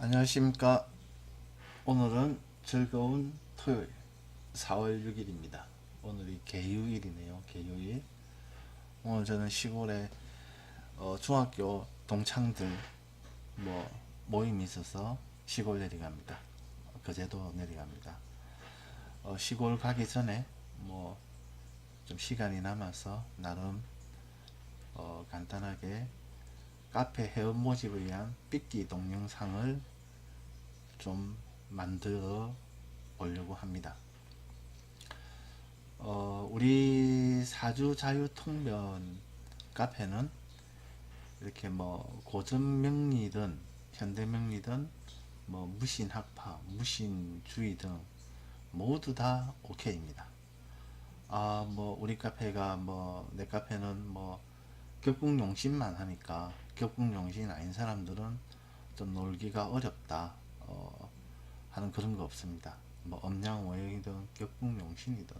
안녕하십니까. 오늘은 즐거운 토요일 4월 6일입니다. 오늘이 개유일이네요. 개유일. 오늘 저는 시골에 중학교 동창들 모임이 있어서 시골 내려갑니다. 거제도 내려갑니다. 시골 가기 전에 뭐 좀 시간이 남아서 나름 간단하게 카페 회원 모집을 위한 삐끼 동영상을 좀 만들어 보려고 합니다. 우리 사주 자유통변 카페는 이렇게 뭐 고전 명리든 현대 명리든 뭐 무신학파, 무신주의 등 모두 다 오케이입니다. 뭐 우리 카페가 뭐 내 카페는 뭐 격국용신만 하니까 격국용신 아닌 사람들은 좀 놀기가 어렵다 하는 그런 거 없습니다. 뭐 음양오행이든 격국용신이든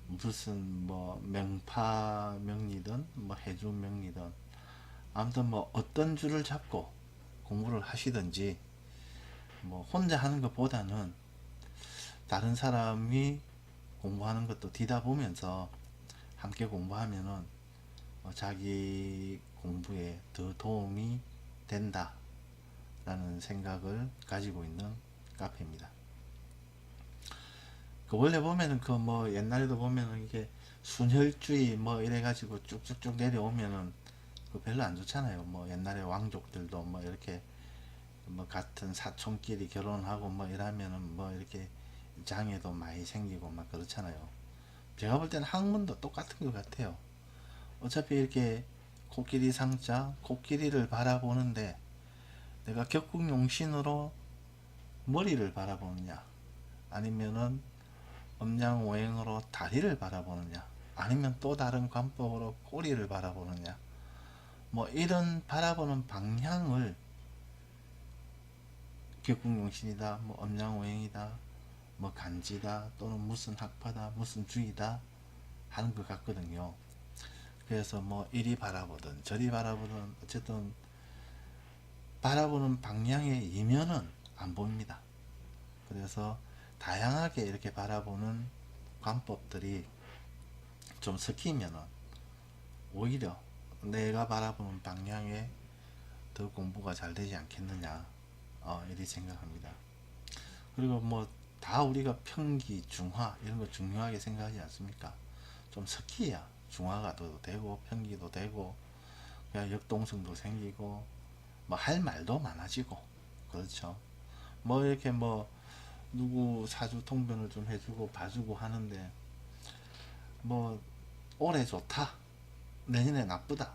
무슨 뭐 명파 명리든 뭐 해주 명리든 아무튼 뭐 어떤 줄을 잡고 공부를 하시든지 뭐 혼자 하는 것보다는 다른 사람이 공부하는 것도 뒤다 보면서 함께 공부하면은 자기 공부에 더 도움이 된다 라는 생각을 가지고 있는 카페입니다. 그 원래 보면은 그 뭐 옛날에도 보면은 이게 순혈주의 뭐 이래가지고 쭉쭉쭉 내려오면은 그 별로 안 좋잖아요. 뭐 옛날에 왕족들도 뭐 이렇게 뭐 같은 사촌끼리 결혼하고 뭐 이러면은 뭐 이렇게 장애도 많이 생기고 막 그렇잖아요. 제가 볼 때는 학문도 똑같은 것 같아요. 어차피 이렇게 코끼리 상자, 코끼리를 바라보는데 내가 격국용신으로 머리를 바라보느냐, 아니면은 음양오행으로 다리를 바라보느냐, 아니면 또 다른 관법으로 꼬리를 바라보느냐, 뭐 이런 바라보는 방향을 격국용신이다, 뭐 음양오행이다, 뭐 간지다, 또는 무슨 학파다, 무슨 주의다 하는 것 같거든요. 그래서 뭐 이리 바라보든 저리 바라보든 어쨌든 바라보는 방향의 이면은 안 보입니다. 그래서 다양하게 이렇게 바라보는 관법들이 좀 섞이면은 오히려 내가 바라보는 방향에 더 공부가 잘 되지 않겠느냐 이렇게 생각합니다. 그리고 뭐 다 우리가 평기, 중화 이런 거 중요하게 생각하지 않습니까? 좀 섞여야 중화가 더 되고 평기도 되고 그냥 역동성도 생기고 뭐 할 말도 많아지고 그렇죠. 뭐 이렇게 뭐 누구 사주 통변을 좀 해주고 봐주고 하는데 뭐 올해 좋다 내년에 나쁘다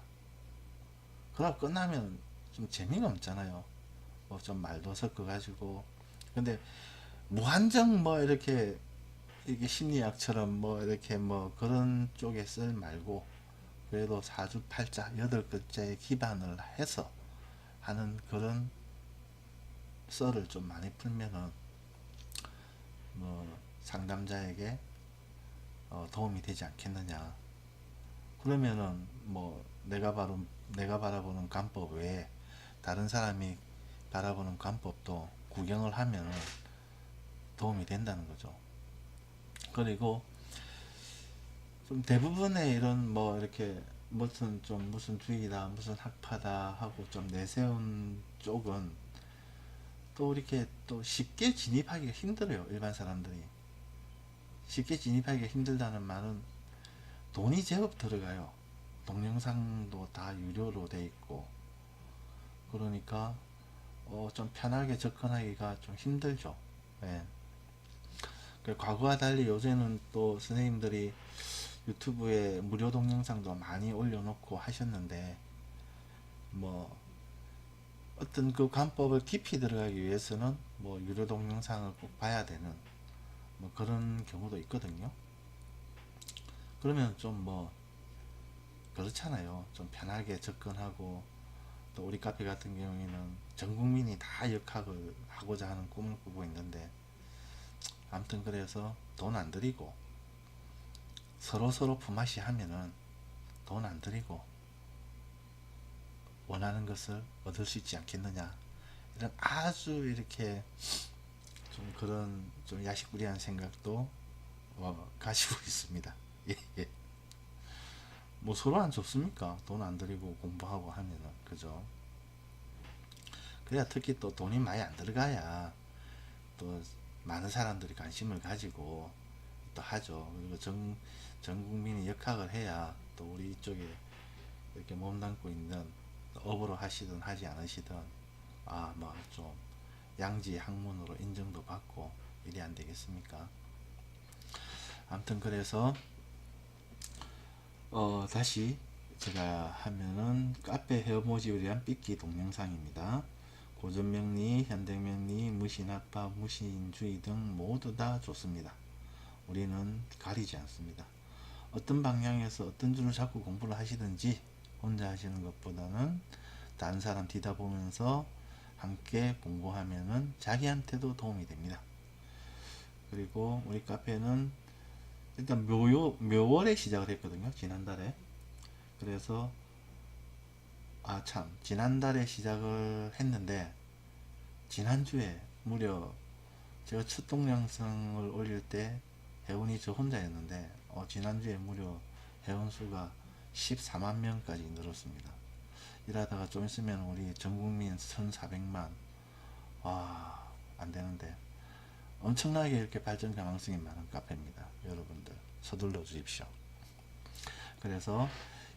그러고 끝나면 좀 재미가 없잖아요. 뭐 좀 말도 섞어 가지고 근데 무한정 뭐 이렇게 이게 심리학처럼 뭐 이렇게 뭐 그런 쪽에 쓸 말고 그래도 사주 팔자 여덟 글자에 기반을 해서 하는 그런 썰을 좀 많이 풀면은 뭐 상담자에게 도움이 되지 않겠느냐. 그러면은 뭐 내가 바라보는 관법 외에 다른 사람이 바라보는 관법도 구경을 하면은 도움이 된다는 거죠. 그리고 좀 대부분의 이런 뭐 이렇게 무슨 주의다 무슨 학파다 하고 좀 내세운 쪽은 또 이렇게 또 쉽게 진입하기가 힘들어요. 일반 사람들이 쉽게 진입하기가 힘들다는 말은 돈이 제법 들어가요. 동영상도 다 유료로 돼 있고 그러니까 좀 편하게 접근하기가 좀 힘들죠. 예. 과거와 달리 요새는 또 선생님들이 유튜브에 무료 동영상도 많이 올려놓고 하셨는데 뭐 어떤 그 관법을 깊이 들어가기 위해서는 뭐 유료 동영상을 꼭 봐야 되는 뭐 그런 경우도 있거든요. 그러면 좀 뭐 그렇잖아요. 좀 편하게 접근하고 또 우리 카페 같은 경우에는 전 국민이 다 역학을 하고자 하는 꿈을 꾸고 있는데 아무튼 그래서 돈 안 들이고 서로 품앗이 하면은 돈 안 들이고 원하는 것을 얻을 수 있지 않겠느냐 이런 아주 이렇게 좀 그런 좀 야식구리한 생각도 가지고 있습니다. 예, 예. 뭐 서로 안 좋습니까? 돈 안 들이고 공부하고 하면은, 그죠? 그래야 특히 또 돈이 많이 안 들어가야 또 많은 사람들이 관심을 가지고 또 하죠. 그리고 전 국민이 역학을 해야 또 우리 이쪽에 이렇게 몸담고 있는, 업으로 하시든 하지 않으시든 뭐 좀 양지 학문으로 인정도 받고 이래 안 되겠습니까? 아무튼 그래서 다시 제가 하면은 카페 헤어 모집을 위한 삐끼 동영상입니다. 고전명리, 현대명리, 무신학파, 무신주의 등 모두 다 좋습니다. 우리는 가리지 않습니다. 어떤 방향에서 어떤 줄을 잡고 공부를 하시든지 혼자 하시는 것보다는 다른 사람 뒤다 보면서 함께 공부하면은 자기한테도 도움이 됩니다. 그리고 우리 카페는 일단 묘월에 시작을 했거든요. 지난달에. 그래서 참 지난달에 시작을 했는데 지난주에 무려 제가 첫 동영상을 올릴 때 회원이 저 혼자였는데 지난주에 무려 회원수가 14만 명까지 늘었습니다. 이러다가 좀 있으면 우리 전국민 1400만 안되는데 엄청나게 이렇게 발전 가능성이 많은 카페입니다. 여러분들 서둘러 주십시오. 그래서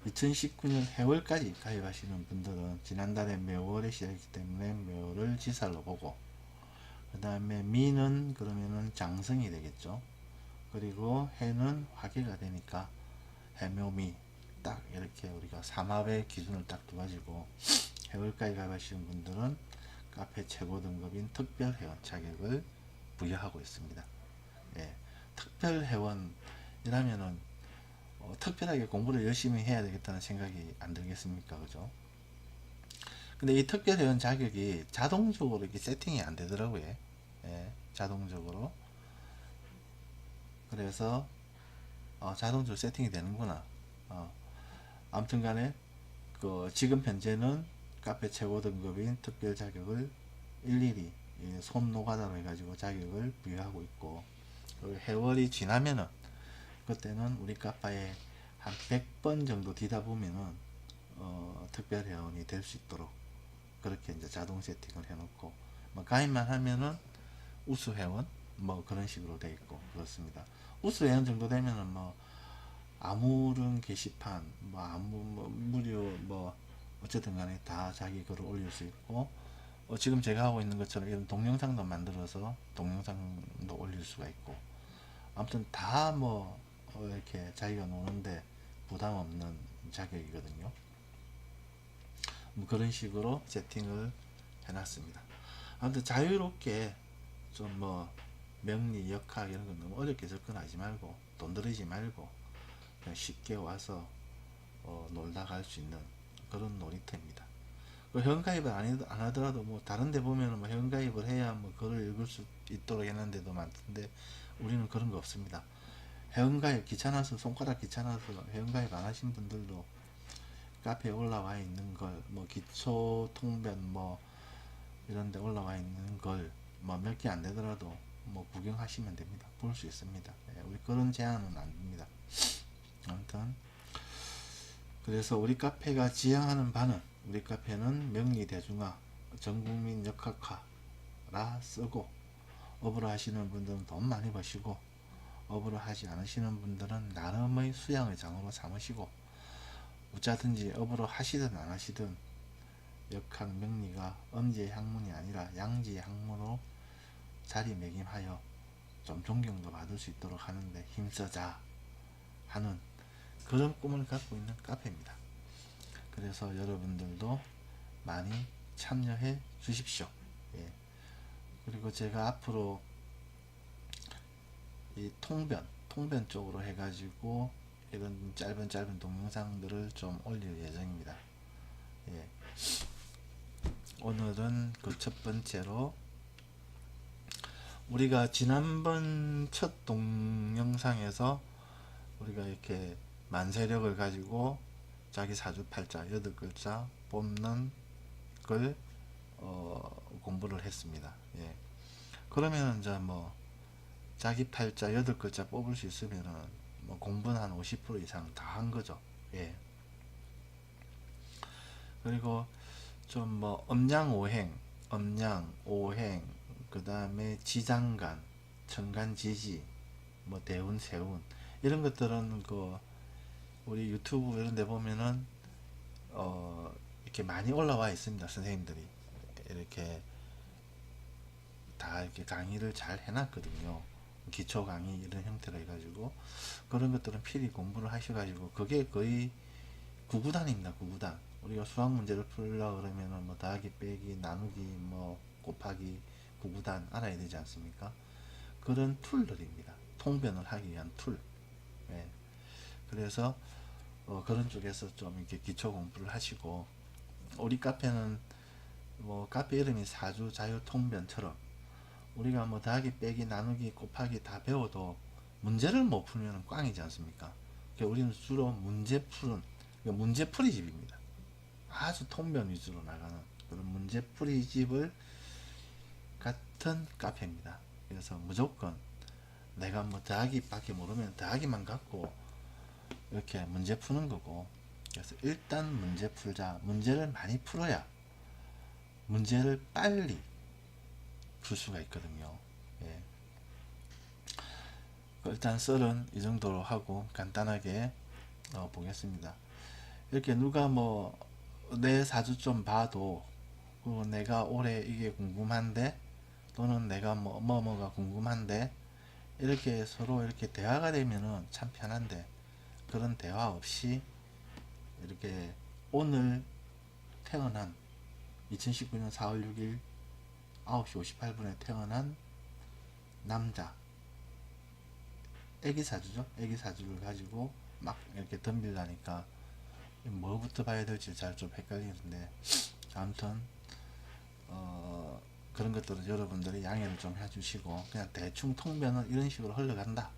2019년 해월까지 가입하시는 분들은 지난달에 매월에 시작했기 때문에 매월을 지살로 보고, 그 다음에 미는 그러면은 장성이 되겠죠. 그리고 해는 화계가 되니까 해묘미, 딱 이렇게 우리가 삼합의 기준을 딱 두가지고 해월까지 가입하시는 분들은 카페 최고 등급인 특별 회원 자격을 부여하고 있습니다. 예, 특별 회원이라면은 특별하게 공부를 열심히 해야 되겠다는 생각이 안 들겠습니까? 그죠? 근데 이 특별 회원 자격이 자동적으로 이렇게 세팅이 안 되더라고요. 예, 자동적으로. 그래서 자동적으로 세팅이 되는구나. 아무튼 간에 지금 현재는 카페 최고 등급인 특별 자격을 일일이 손 노가다로 해가지고 자격을 부여하고 있고, 해월이 지나면은 그때는 우리 카페에 한 100번 정도 뒤다 보면은 특별 회원이 될 수 있도록 그렇게 이제 자동 세팅을 해놓고, 뭐 가입만 하면은 우수 회원 뭐 그런 식으로 돼 있고 그렇습니다. 우수 회원 정도 되면은 뭐 아무런 게시판 뭐 무료 뭐 어쨌든 간에 다 자기 글을 올릴 수 있고, 지금 제가 하고 있는 것처럼 이런 동영상도 만들어서 동영상도 올릴 수가 있고, 아무튼 다 뭐 이렇게 자기가 노는데 부담 없는 자격이거든요. 뭐 그런 식으로 세팅을 해놨습니다. 아무튼 자유롭게 좀 뭐 명리, 역학 이런 거 너무 어렵게 접근하지 말고 돈 들이지 말고 그냥 쉽게 와서 놀다 갈 수 있는 그런 놀이터입니다. 회원가입을 안 하더라도 뭐 다른 데 보면은 뭐 회원가입을 해야 뭐 글을 읽을 수 있도록 해놨는데도 많던데 우리는 그런 거 없습니다. 회원가입 귀찮아서, 손가락 귀찮아서 회원가입 안 하신 분들도 카페에 올라와 있는 걸 뭐 기초 통변 뭐 이런 데 올라와 있는 걸 뭐 몇 개 안 되더라도 뭐 구경하시면 됩니다. 볼 수 있습니다. 우리 그런 제한은 안 됩니다. 아무튼 그래서 우리 카페가 지향하는 바는, 우리 카페는 명리대중화, 전국민 역학화라 쓰고, 업으로 하시는 분들은 돈 많이 버시고, 업으로 하지 않으시는 분들은 나름의 수양의 장으로 삼으시고, 어쩌든지 업으로 하시든 안 하시든 역학 명리가 엄지의 학문이 아니라 양지의 학문으로 자리매김하여 좀 존경도 받을 수 있도록 하는데 힘써자 하는 그런 꿈을 갖고 있는 카페입니다. 그래서 여러분들도 많이 참여해 주십시오. 예. 그리고 제가 앞으로 이 통변 쪽으로 해가지고 이런 짧은 동영상들을 좀 올릴 예정입니다. 예. 오늘은 그 첫 번째로 우리가 지난번 첫 동영상에서 우리가 이렇게 만세력을 가지고 자기 사주팔자 8글자 뽑는 걸 공부를 했습니다. 예. 그러면 이제 뭐 자기 팔자 8글자 뽑을 수 있으면은 뭐 공부는 한 50% 이상 다 한 거죠. 예. 그리고 좀 뭐 음양오행, 음양오행, 그 다음에 지장간, 천간지지, 뭐 대운, 세운 이런 것들은 그 우리 유튜브 이런 데 보면은 이렇게 많이 올라와 있습니다. 선생님들이 이렇게 다 이렇게 강의를 잘 해놨거든요. 기초 강의 이런 형태로 해가지고 그런 것들은 필히 공부를 하셔가지고 그게 거의 구구단입니다. 구구단. 우리가 수학 문제를 풀려 그러면은 뭐 더하기 빼기 나누기 뭐 곱하기 구구단 알아야 되지 않습니까? 그런 툴들입니다. 통변을 하기 위한 툴. 예. 그래서 그런 쪽에서 좀 이렇게 기초 공부를 하시고 우리 카페는 뭐 카페 이름이 사주 자유 통변처럼 우리가 뭐 더하기 빼기 나누기 곱하기 다 배워도 문제를 못 풀면 꽝이지 않습니까? 그러니까 우리는 주로 문제 푸는 그러니까 문제풀이 집입니다. 아주 통변 위주로 나가는 그런 문제풀이 집을 같은 카페입니다. 그래서 무조건 내가 뭐 더하기 밖에 모르면 더하기만 갖고 이렇게 문제 푸는 거고 그래서 일단 문제 풀자. 문제를 많이 풀어야 문제를 빨리 풀 수가 있거든요. 예. 일단 썰은 이 정도로 하고 간단하게 보겠습니다. 이렇게 누가 뭐 내 사주 좀 봐도 그리고 내가 올해 이게 궁금한데 또는 내가 뭐가 궁금한데 이렇게 서로 이렇게 대화가 되면은 참 편한데 그런 대화 없이 이렇게 오늘 태어난 2019년 4월 6일 9시 58분에 태어난 남자 애기 사주죠. 애기 사주를 가지고 막 이렇게 덤빌라니까 뭐부터 봐야 될지 잘 좀 헷갈리는데 아무튼 그런 것들은 여러분들이 양해를 좀 해주시고 그냥 대충 통변은 이런 식으로 흘러간다.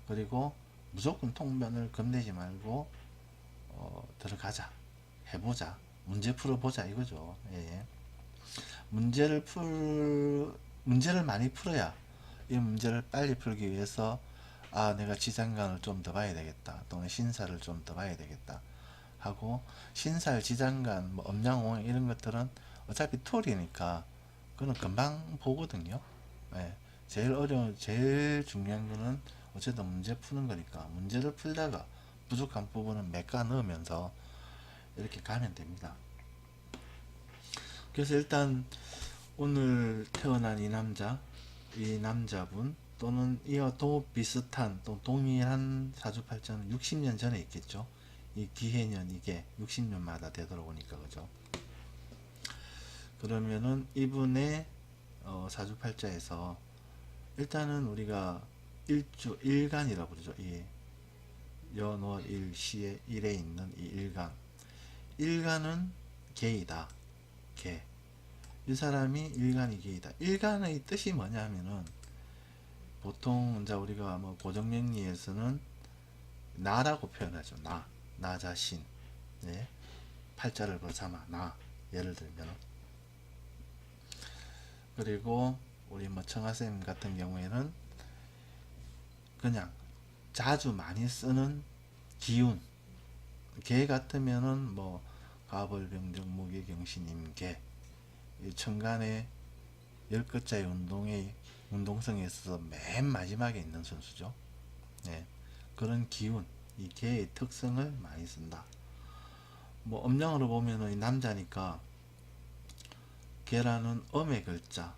그리고 무조건 통변을 겁내지 말고 들어가자. 해보자. 문제 풀어보자 이거죠. 예. 문제를 많이 풀어야 이 문제를 빨리 풀기 위해서 아 내가 지장간을 좀 더 봐야 되겠다 또는 신사를 좀 더 봐야 되겠다 하고 신살 지장간 뭐 음양오행 이런 것들은 어차피 툴이니까 그거는 금방 보거든요. 예. 제일 중요한 거는 어쨌든 문제 푸는 거니까 문제를 풀다가 부족한 부분은 메꿔 넣으면서 이렇게 가면 됩니다. 그래서 일단 오늘 태어난 이 남자분 또는 이와 비슷한 또 동일한 사주팔자는 60년 전에 있겠죠. 이 기해년 이게 60년마다 되돌아오니까 그죠. 그러면은 이분의 사주팔자에서 일단은 우리가 일간이라고 그러죠. 이 연월 시에 일에 있는 이 일간은 개이다. 개. 이 사람이 일간이 개이다. 일간의 뜻이 뭐냐 하면은 보통 이제 우리가 뭐 고정명리에서는 나라고 표현하죠. 나 자신. 네. 팔자를 삼아 나. 예를 들면 그리고 우리 뭐 청아쌤 같은 경우에는 그냥 자주 많이 쓰는 기운. 개 같으면은 뭐 가벌병정 무게경신 임계 천간의 10글자의 운동성에 있어서 맨 마지막에 있는 선수죠. 네. 그런 기운, 이 개의 특성을 많이 쓴다. 뭐 음양으로 보면은 이 남자니까 개라는 음의 글자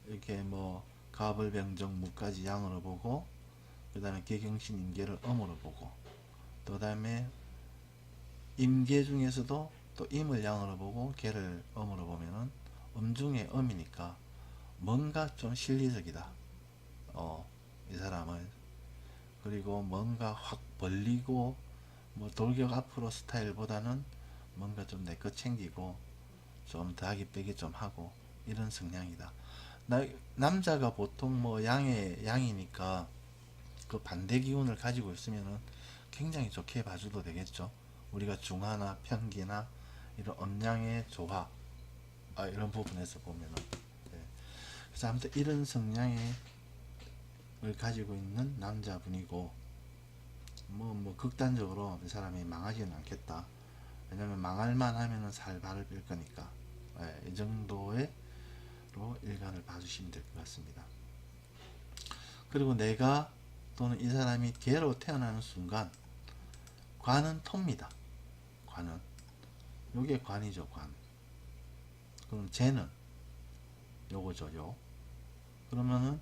이렇게 뭐 가벌병정 무까지 양으로 보고 그 다음에 개경신 임계를 음으로 보고 그 다음에 임계 중에서도 또 임을 양으로 보고 개를 음으로 보면은 중에 음이니까 뭔가 좀 실리적이다. 이 사람은 그리고 뭔가 확 벌리고 뭐 돌격 앞으로 스타일보다는 뭔가 좀 내 것 챙기고 좀 더하기 빼기 좀 하고 이런 성향이다. 남자가 보통 뭐 양이니까 그 반대 기운을 가지고 있으면은 굉장히 좋게 봐줘도 되겠죠. 우리가 중화나 편기나 이런 음양의 조화 이런 부분에서 보면은 그래서 아무튼 이런 성향을 가지고 있는 남자분이고, 뭐 극단적으로 이 사람이 망하지는 않겠다. 왜냐면 망할만 하면은 살발을 빌 거니까. 예, 이 정도의 일간을 봐주시면 될 것 같습니다. 그리고 내가 또는 이 사람이 개로 태어나는 순간 관은 톱니다. 관은 요게 관이죠. 관. 그럼 재는 요거죠. 요. 그러면은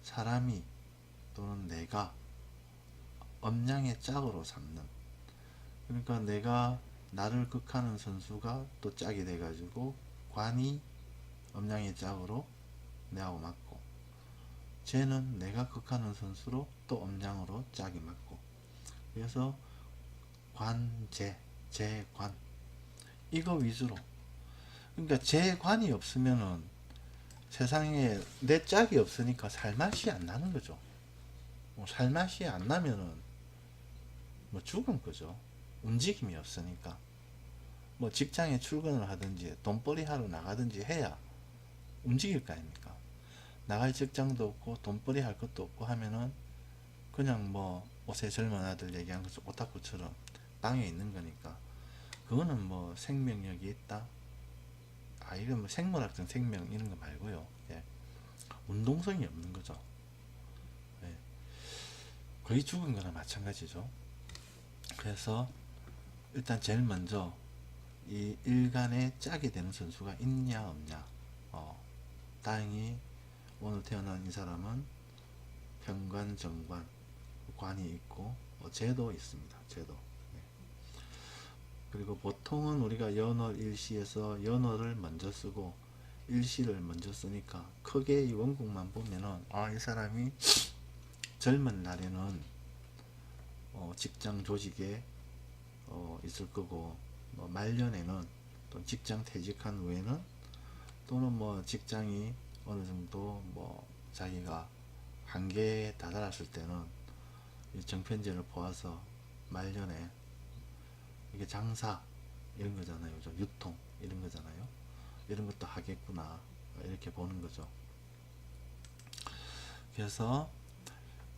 사람이 또는 내가 음양의 짝으로 삼는, 그러니까 내가 나를 극하는 선수가 또 짝이 돼가지고 관이 음양의 짝으로 내하고 맞고, 쟤는 내가 극하는 선수로 또 음양으로 짝이 맞고, 그래서 관재, 재관 이거 위주로. 그러니까 재관이 없으면은 세상에 내 짝이 없으니까 살맛이 안 나는 거죠. 뭐 살맛이 안 나면은 뭐 죽은 거죠. 움직임이 없으니까. 뭐 직장에 출근을 하든지 돈벌이 하러 나가든지 해야 움직일 거 아닙니까? 나갈 직장도 없고 돈벌이 할 것도 없고 하면은 그냥 뭐 옷에 젊은 아들 얘기한 것처럼 오타쿠처럼 방에 있는 거니까, 그거는 뭐 생명력이 있다, 아 이건 뭐 생물학적 생명 이런 거 말고요. 예. 운동성이 없는 거죠. 예. 거의 죽은 거나 마찬가지죠. 그래서 일단 제일 먼저 이 일간에 짝이 되는 선수가 있냐 없냐. 다행히 오늘 태어난 이 사람은 편관, 정관, 관이 있고 재도 있습니다. 재도. 네. 그리고 보통은 우리가 연월 일시에서 연월을 먼저 쓰고 일시를 먼저 쓰니까 크게 이 원국만 보면은 이 사람이 젊은 날에는 직장 조직에 있을 거고, 뭐 말년에는 또 직장 퇴직한 후에는 또는 뭐 직장이 어느 정도 뭐 자기가 한계에 다다랐을 때는 정편제를 보아서 말년에 이게 장사 이런 거잖아요. 유통 이런 거잖아요. 이런 것도 하겠구나 이렇게 보는 거죠. 그래서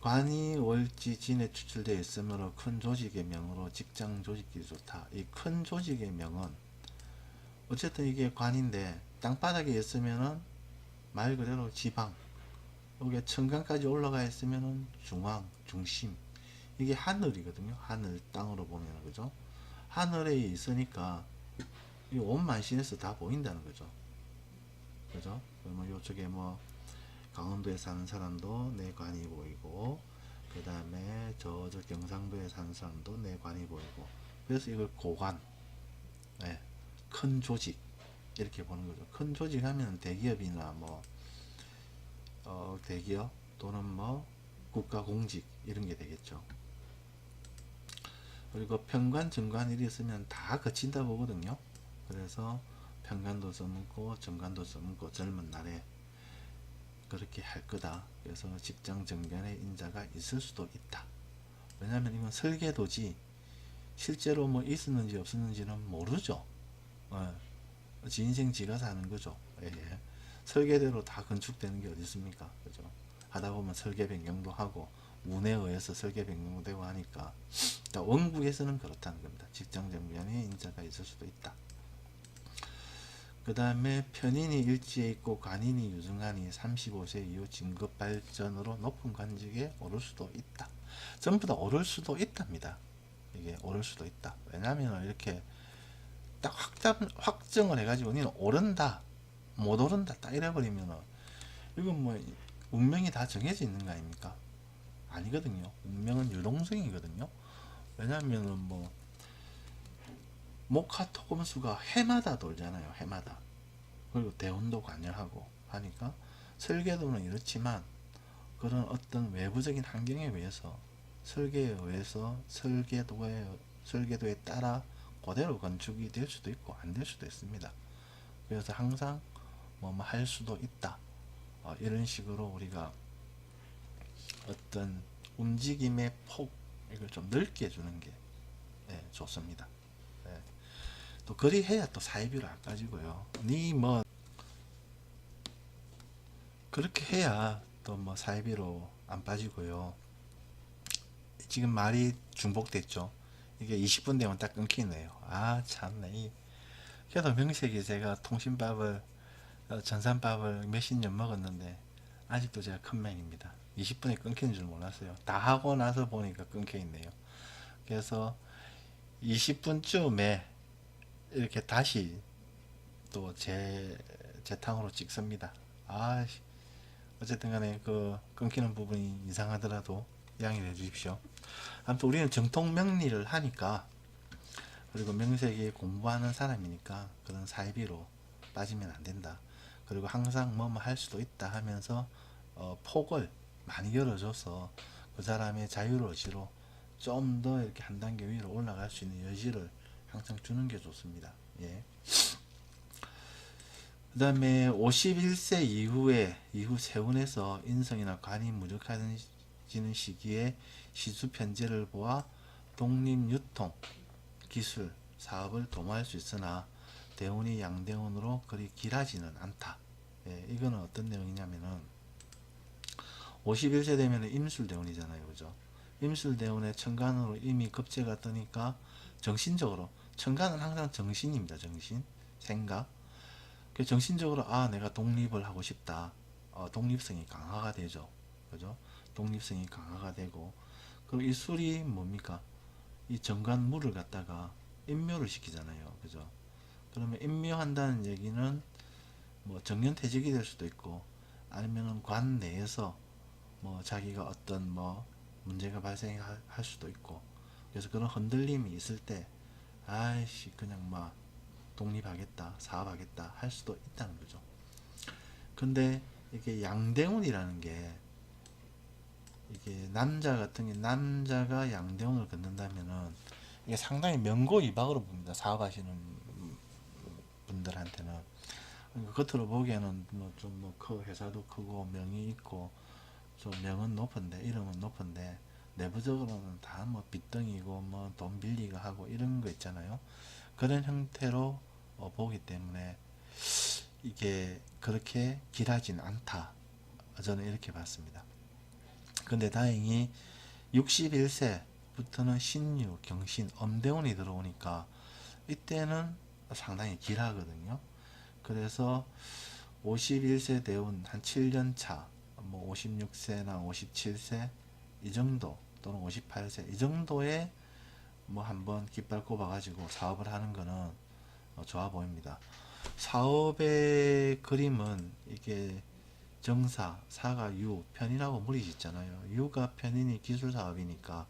관이 월지 진에 추출되어 있으므로 큰 조직의 명으로 직장 조직이 좋다. 이 큰 조직의 명은 어쨌든 이게 관인데 땅바닥에 있으면은 말 그대로 지방, 여기 천간까지 올라가 있으면은 중앙, 중심, 이게 하늘이거든요. 하늘 땅으로 보면 그죠? 하늘에 있으니까 이 온 만신에서 다 보인다는 거죠. 그죠? 그러면 요쪽에 뭐 강원도에 사는 사람도 내 관이 보이고, 그 다음에 저쪽 경상도에 사는 사람도 내 관이 보이고, 그래서 이걸 고관, 네, 큰 조직 이렇게 보는 거죠. 큰 조직 하면 대기업이나 뭐 대기업 또는 뭐 국가공직 이런 게 되겠죠. 그리고 편관, 정관 일이 있으면 다 거친다 보거든요. 그래서 편관도 써먹고 정관도 써먹고 젊은 날에 그렇게 할 거다. 그래서 직장 정변에 인자가 있을 수도 있다. 왜냐하면 이건 설계도지 실제로 뭐 있었는지 없었는지는 모르죠. 지 인생 지가 사는 거죠. 예. 설계대로 다 건축되는 게 어디 있습니까? 그죠? 하다 보면 설계 변경도 하고 운에 의해서 설계 변경도 되고 하니까 원국에서는 그렇다는 겁니다. 직장 정변에 인자가 있을 수도 있다. 그 다음에 편인이 일지에 있고 관인이 유증하니 35세 이후 진급 발전으로 높은 관직에 오를 수도 있다. 전부 다 오를 수도 있답니다. 이게 오를 수도 있다. 왜냐하면 이렇게 딱 확정을 해가지고 니는 오른다 못 오른다 딱 이래버리면은 이건 뭐 운명이 다 정해져 있는 거 아닙니까? 아니거든요. 운명은 유동성이거든요. 왜냐하면은 뭐 목화토금수가 해마다 돌잖아요. 해마다. 그리고 대운도 관여하고 하니까 설계도는 이렇지만 그런 어떤 외부적인 환경에 의해서 설계에 의해서 설계도에 따라 그대로 건축이 될 수도 있고 안 될 수도 있습니다. 그래서 항상 뭐 할 수도 있다. 이런 식으로 우리가 어떤 움직임의 폭 이걸 좀 넓게 주는 게 좋습니다. 또 그리 해야 또 사이비를 안 가지고요. 니 뭐 그렇게 해야 또 뭐 사이비로 안 빠지고요. 지금 말이 중복됐죠. 이게 20분 되면 딱 끊기네요. 아 참네. 그래도 명색이 제가 통신밥을 전산밥을 몇십 년 먹었는데 아직도 제가 큰맹입니다. 20분에 끊기는 줄 몰랐어요. 다 하고 나서 보니까 끊겨 있네요. 그래서 20분쯤에 이렇게 다시 또 제 탕으로 찍습니다. 아 어쨌든 간에 그 끊기는 부분이 이상하더라도 양해해 주십시오. 아무튼 우리는 정통 명리를 하니까, 그리고 명색이 공부하는 사람이니까 그런 사이비로 빠지면 안 된다. 그리고 항상 뭐뭐 할 수도 있다 하면서 폭을 많이 열어줘서 그 사람의 자유의지로 좀 더 이렇게 한 단계 위로 올라갈 수 있는 여지를 항상 주는 게 좋습니다. 예. 그 다음에 51세 이후 세운에서 인성이나 관이 무력해지는 시기에 시수 편제를 보아 독립유통 기술 사업을 도모할 수 있으나 대운이 양대운으로 그리 길하지는 않다. 예, 이거는 어떤 내용이냐면은 51세 되면 임술대운이잖아요. 그죠? 임술대운에 천간으로 이미 급제가 뜨니까 정신적으로, 천간은 항상 정신입니다. 정신, 생각. 그 정신적으로 내가 독립을 하고 싶다. 독립성이 강화가 되죠. 그죠? 독립성이 강화가 되고, 그리고 이 술이 뭡니까? 이 정관물을 갖다가 인묘를 시키잖아요. 그죠? 그러면 인묘한다는 얘기는 뭐 정년퇴직이 될 수도 있고, 아니면은 관 내에서 뭐 자기가 어떤 뭐 문제가 발생할 수도 있고, 그래서 그런 흔들림이 있을 때 아이씨 그냥 막 독립하겠다, 사업하겠다 할 수도 있다는 거죠. 근데 이게 양대운이라는 게, 이게 남자 같은 게 남자가 양대운을 긋는다면은 이게 상당히 명고이박으로 봅니다. 사업하시는 분들한테는. 그러니까 겉으로 보기에는 뭐좀뭐 회사도 크고 명이 있고 좀 명은 높은데, 이름은 높은데, 내부적으로는 다 뭐 빚덩이고 뭐 돈 빌리고 하고 이런 거 있잖아요. 그런 형태로 보기 때문에 이게 그렇게 길하진 않다. 저는 이렇게 봤습니다. 근데 다행히 61세부터는 신유, 경신, 엄대운이 들어오니까 이때는 상당히 길하거든요. 그래서 51세 대운 한 7년 차, 뭐 56세나 57세 이 정도, 또는 58세 이 정도에 뭐 한번 깃발 꼽아가지고 사업을 하는 거는 좋아 보입니다. 사업의 그림은 이게 정사, 사가 유, 편인하고 무리 짓잖아요. 유가 편인이 기술 사업이니까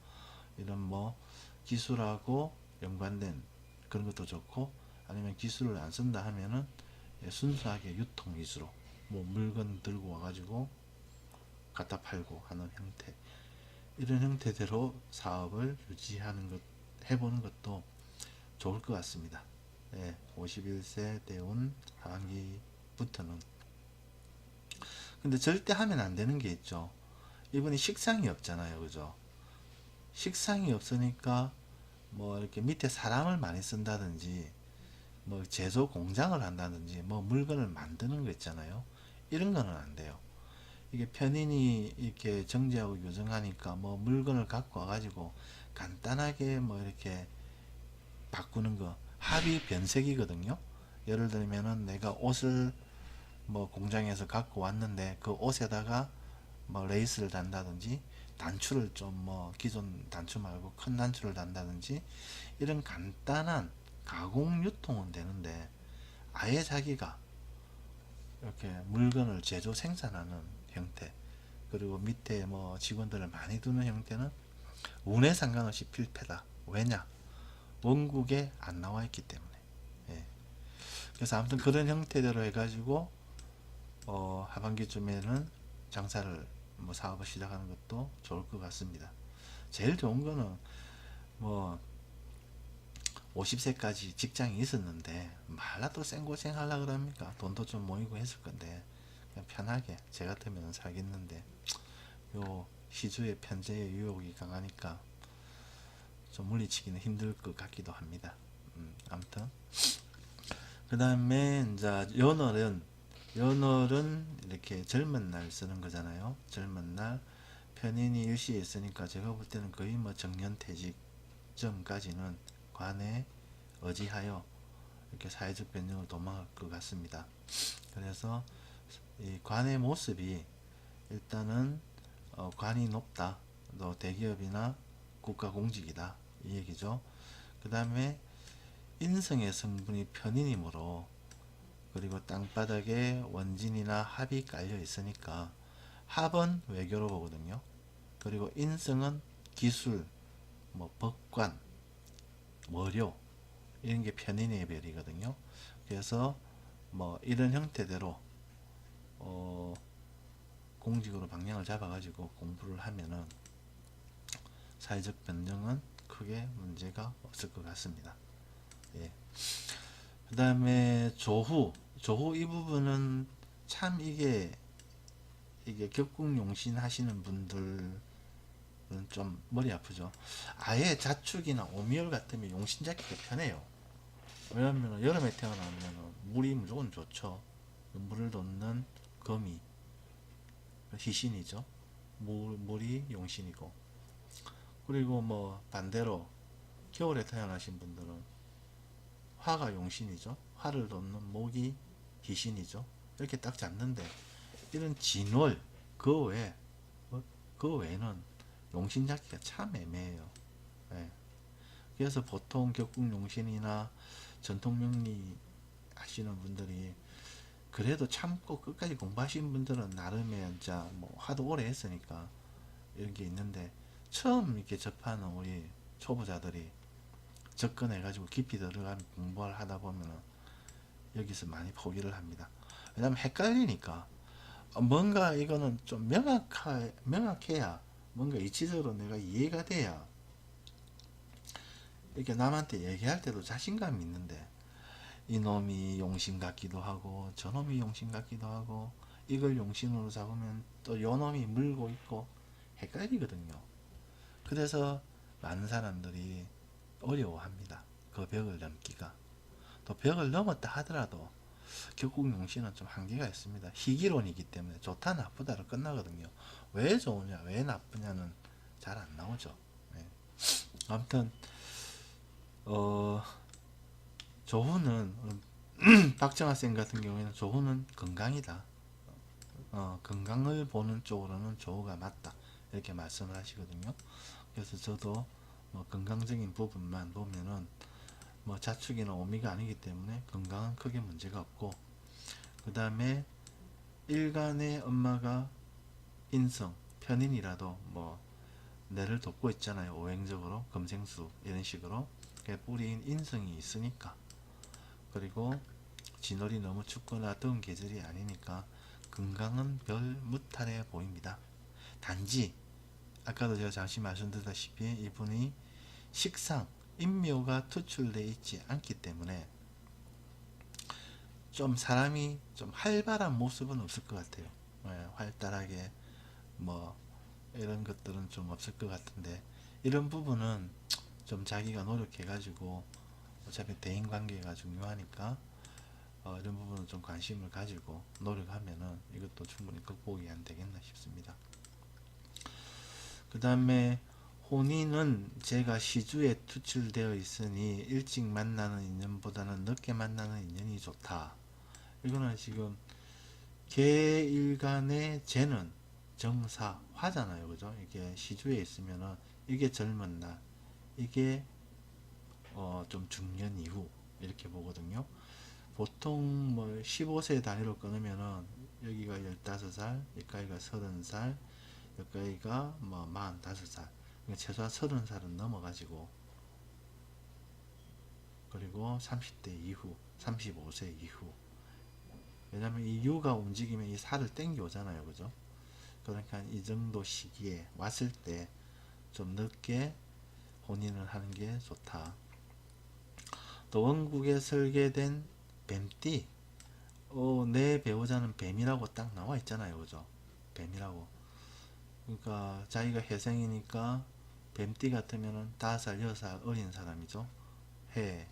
이런 뭐 기술하고 연관된 그런 것도 좋고, 아니면 기술을 안 쓴다 하면은 순수하게 유통 위주로 뭐 물건 들고 와가지고 갖다 팔고 하는 형태, 이런 형태대로 사업을 유지하는 것, 해보는 것도 좋을 것 같습니다. 예, 51세 대운 하반기부터는. 근데 절대 하면 안 되는 게 있죠. 이분이 식상이 없잖아요. 그죠? 식상이 없으니까 뭐 이렇게 밑에 사람을 많이 쓴다든지, 뭐 제조 공장을 한다든지, 뭐 물건을 만드는 거 있잖아요. 이런 거는 안 돼요. 이게 편인이 이렇게 정제하고 유정하니까 뭐 물건을 갖고 와가지고 간단하게 뭐 이렇게 바꾸는 거, 합의 변색이거든요. 예를 들면은 내가 옷을 뭐 공장에서 갖고 왔는데 그 옷에다가 뭐 레이스를 단다든지, 단추를 좀 뭐 기존 단추 말고 큰 단추를 단다든지, 이런 간단한 가공 유통은 되는데, 아예 자기가 이렇게 물건을 제조 생산하는 형태, 그리고 밑에 뭐 직원들을 많이 두는 형태는 운에 상관없이 필패다. 왜냐? 원국에 안 나와 있기 때문에. 예. 그래서 아무튼 그런 형태대로 해가지고 하반기쯤에는 장사를 뭐 사업을 시작하는 것도 좋을 것 같습니다. 제일 좋은 거는 뭐 50세까지 직장이 있었는데 말라 또 생고생 하려 그럽니까? 돈도 좀 모이고 했을 건데 그냥 편하게 제 같으면 살겠는데, 요 시주의 편제의 유혹이 강하니까 좀 물리치기는 힘들 것 같기도 합니다. 아무튼 그 다음에 이제 연월은 연월은 이렇게 젊은 날 쓰는 거잖아요. 젊은 날 편인이 일시에 있으니까 제가 볼 때는 거의 뭐 정년퇴직 전까지는 관에 의지하여 이렇게 사회적 변형을 도모할 것 같습니다. 그래서 이 관의 모습이 일단은 관이 높다, 또 대기업이나 국가공직이다 이 얘기죠. 그 다음에 인성의 성분이 편인이므로, 그리고 땅바닥에 원진이나 합이 깔려 있으니까 합은 외교로 보거든요. 그리고 인성은 기술, 뭐 법관, 머료 이런 게 편인의 별이거든요. 그래서 뭐 이런 형태대로 공직으로 방향을 잡아가지고 공부를 하면은 사회적 변경은 크게 문제가 없을 것 같습니다. 예. 그 다음에 조후 이 부분은 참 이게 격국용신 하시는 분들은 좀 머리 아프죠. 아예 자축이나 오미열 같으면 용신 잡기가 편해요. 왜냐면 여름에 태어나면 물이 무조건 좋죠. 물을 돋는 거미 희신이죠. 물이 용신이고, 그리고 뭐 반대로 겨울에 태어나신 분들은 화가 용신이죠. 화를 돋는 목이 희신이죠. 이렇게 딱 잡는데 이런 진월 그 외에 그 외에는 용신 잡기가 참 애매해요. 예. 그래서 보통 격국용신이나 전통명리 하시는 분들이 그래도 참고 끝까지 공부하신 분들은 나름의 진짜 뭐 하도 오래 했으니까 이런 게 있는데, 처음 이렇게 접하는 우리 초보자들이 접근해가지고 깊이 들어가면 공부를 하다 보면은 여기서 많이 포기를 합니다. 왜냐면 헷갈리니까. 뭔가 이거는 좀 명확해야, 뭔가 이치적으로 내가 이해가 돼야 이렇게 남한테 얘기할 때도 자신감이 있는데, 이놈이 용신 같기도 하고 저놈이 용신 같기도 하고 이걸 용신으로 잡으면 또 요놈이 물고 있고 헷갈리거든요. 그래서 많은 사람들이 어려워합니다. 그 벽을 넘기가. 또 벽을 넘었다 하더라도 격국용신은 좀 한계가 있습니다. 희귀론이기 때문에 좋다 나쁘다로 끝나거든요. 왜 좋으냐 왜 나쁘냐는 잘 안 나오죠. 네. 아무튼 조후는 박정아 쌤 같은 경우에는 조후는 건강이다. 건강을 보는 쪽으로는 조후가 맞다. 이렇게 말씀을 하시거든요. 그래서 저도 뭐 건강적인 부분만 보면은 뭐 자축이나 오미가 아니기 때문에 건강은 크게 문제가 없고, 그 다음에 일간의 엄마가 인성, 편인이라도 뭐 뇌를 돕고 있잖아요. 오행적으로 금생수 이런 식으로 뿌리인 인성이 있으니까, 그리고 진월이 너무 춥거나 더운 계절이 아니니까 건강은 별 무탈해 보입니다. 단지 아까도 제가 잠시 말씀드렸다시피 이분이 식상, 인묘가 투출되어 있지 않기 때문에 좀 사람이 좀 활발한 모습은 없을 것 같아요. 활달하게 뭐 이런 것들은 좀 없을 것 같은데, 이런 부분은 좀 자기가 노력해 가지고, 어차피 대인관계가 중요하니까 이런 부분은 좀 관심을 가지고 노력하면은 이것도 충분히 극복이 안 되겠나 싶습니다. 그 다음에 혼인은 제가 시주에 투출되어 있으니 일찍 만나는 인연보다는 늦게 만나는 인연이 좋다. 이거는 지금 계일간의 재는 정사 화잖아요. 그죠? 이게 시주에 있으면은 이게 젊은 날, 이게 좀 중년 이후 이렇게 보거든요. 보통 뭐 15세 단위로 끊으면은 여기가 15살, 여기가 30살, 여기가 뭐 45살, 그러니까 최소한 30살은 넘어가지고, 그리고 30대 이후, 35세 이후. 왜냐면 이 유가 움직이면 이 살을 땡겨 오잖아요. 그죠? 그러니까 이 정도 시기에 왔을 때 좀 늦게 혼인을 하는 게 좋다. 또 원국에 설계된 뱀띠, 내 배우자는 뱀이라고 딱 나와 있잖아요. 그죠? 뱀이라고. 그러니까 자기가 해생이니까 뱀띠 같으면은 5살, 6살 어린 사람이죠. 해,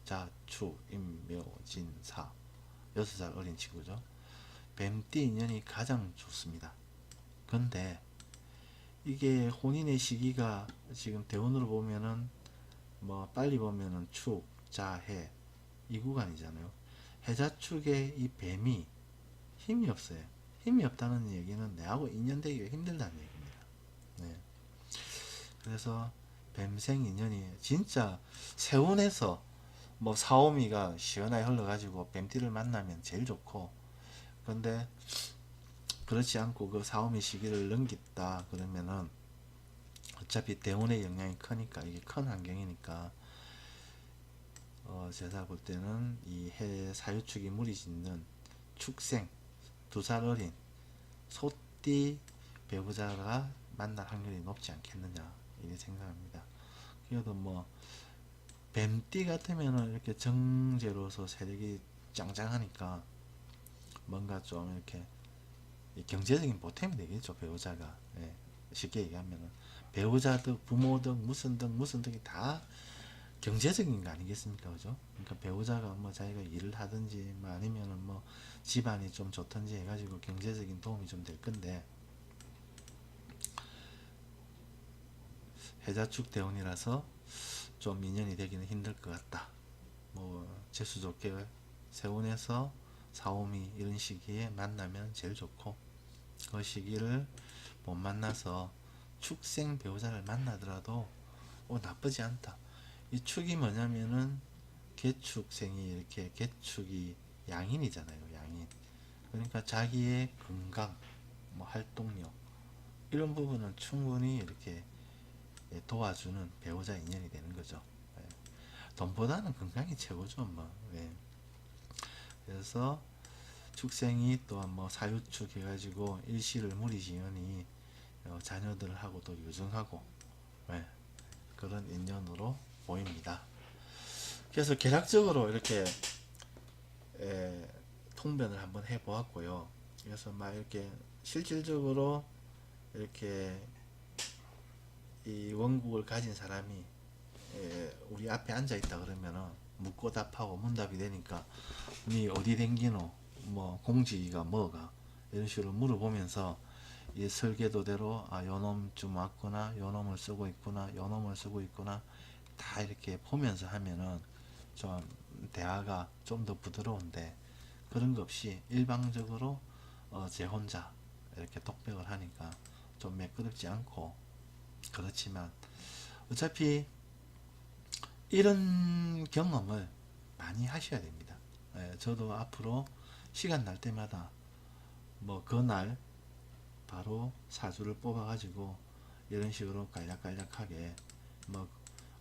자, 축, 임묘, 진, 사. 6살 어린 친구죠. 뱀띠 인연이 가장 좋습니다. 근데 이게 혼인의 시기가 지금 대운으로 보면은 뭐 빨리 보면은 축, 자, 해 이 구간이잖아요. 해자축에 이 뱀이 힘이 없어요. 힘이 없다는 얘기는 내하고 인연되기가 힘들다는 얘기입니다. 네. 그래서 뱀생 인연이 진짜 세운에서 뭐 사오미가 시원하게 흘러가지고 뱀띠를 만나면 제일 좋고, 근데 그렇지 않고 그 사오미 시기를 넘겼다 그러면은 어차피 대운의 영향이 크니까, 이게 큰 환경이니까 제가 볼 때는 이 해 사유축이 무리짓는 축생 2살 어린 소띠 배우자가 만날 확률이 높지 않겠느냐 이렇게 생각합니다. 그래도 뭐 뱀띠 같으면은 이렇게 정제로서 세력이 짱짱하니까 뭔가 좀 이렇게 경제적인 보탬이 되겠죠 배우자가. 예, 쉽게 얘기하면은 배우자 득 부모 득 무슨 득 무슨 득이 다 경제적인 거 아니겠습니까, 그죠? 그러니까 배우자가 뭐 자기가 일을 하든지 뭐 아니면은 뭐 집안이 좀 좋든지 해가지고 경제적인 도움이 좀 될 건데, 해자축 대운이라서 좀 인연이 되기는 힘들 것 같다. 뭐 재수 좋게 세운에서 사오미 이런 시기에 만나면 제일 좋고, 그 시기를 못 만나서 축생 배우자를 만나더라도 나쁘지 않다. 이 축이 뭐냐면은 개축생이 이렇게 개축이 양인이잖아요. 양인. 그러니까 자기의 건강, 뭐 활동력 이런 부분은 충분히 이렇게 도와주는 배우자 인연이 되는 거죠. 예. 돈보다는 건강이 최고죠. 뭐. 예. 그래서 축생이 또한 뭐 사유축 해가지고 일시를 무리지으니 자녀들하고도 유증하고, 예. 그런 인연으로 보입니다. 그래서 계략적으로 이렇게 통변을 한번 해 보았고요. 그래서 막 이렇게 실질적으로 이렇게 이 원국을 가진 사람이 우리 앞에 앉아 있다 그러면은 묻고 답하고 문답이 되니까 니 어디 댕기노, 뭐 공지가 뭐가, 이런 식으로 물어보면서 이 설계도대로 요놈 좀 왔구나, 요놈을 쓰고 있구나, 요놈을 쓰고 있구나 다 이렇게 보면서 하면은 좀 대화가 좀 더 부드러운데, 그런 거 없이 일방적으로 제 혼자 이렇게 독백을 하니까 좀 매끄럽지 않고, 그렇지만 어차피 이런 경험을 많이 하셔야 됩니다. 저도 앞으로 시간 날 때마다 뭐 그날 바로 사주를 뽑아 가지고 이런 식으로 간략간략하게, 뭐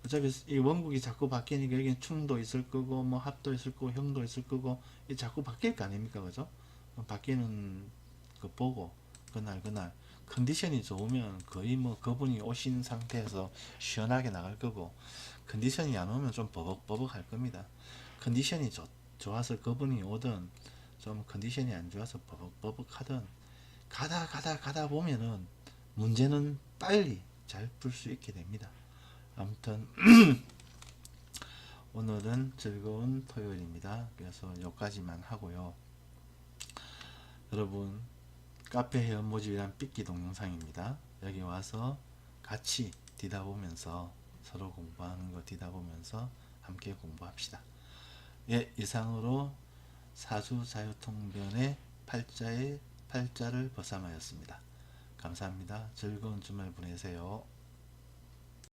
어차피 이 원국이 자꾸 바뀌니까 여기 충도 있을 거고 뭐 합도 있을 거고 형도 있을 거고 이 자꾸 바뀔 거 아닙니까, 그죠? 바뀌는 거 보고 그날 컨디션이 좋으면 거의 뭐 그분이 오신 상태에서 시원하게 나갈 거고, 컨디션이 안 오면 좀 버벅버벅 할 겁니다. 컨디션이 좋아서 그분이 오든 좀 컨디션이 안 좋아서 버벅버벅 하든 가다 보면은 문제는 빨리 잘 풀 수 있게 됩니다. 아무튼 오늘은 즐거운 토요일입니다. 그래서 여기까지만 하고요. 여러분, 카페 회원 모집이란 삐끼 동영상입니다. 여기 와서 같이 디다보면서 서로 공부하는 거 디다보면서 함께 공부합시다. 예, 이상으로 사주 자유통변의 팔자의 팔자를 벗삼하였습니다. 감사합니다. 즐거운 주말 보내세요.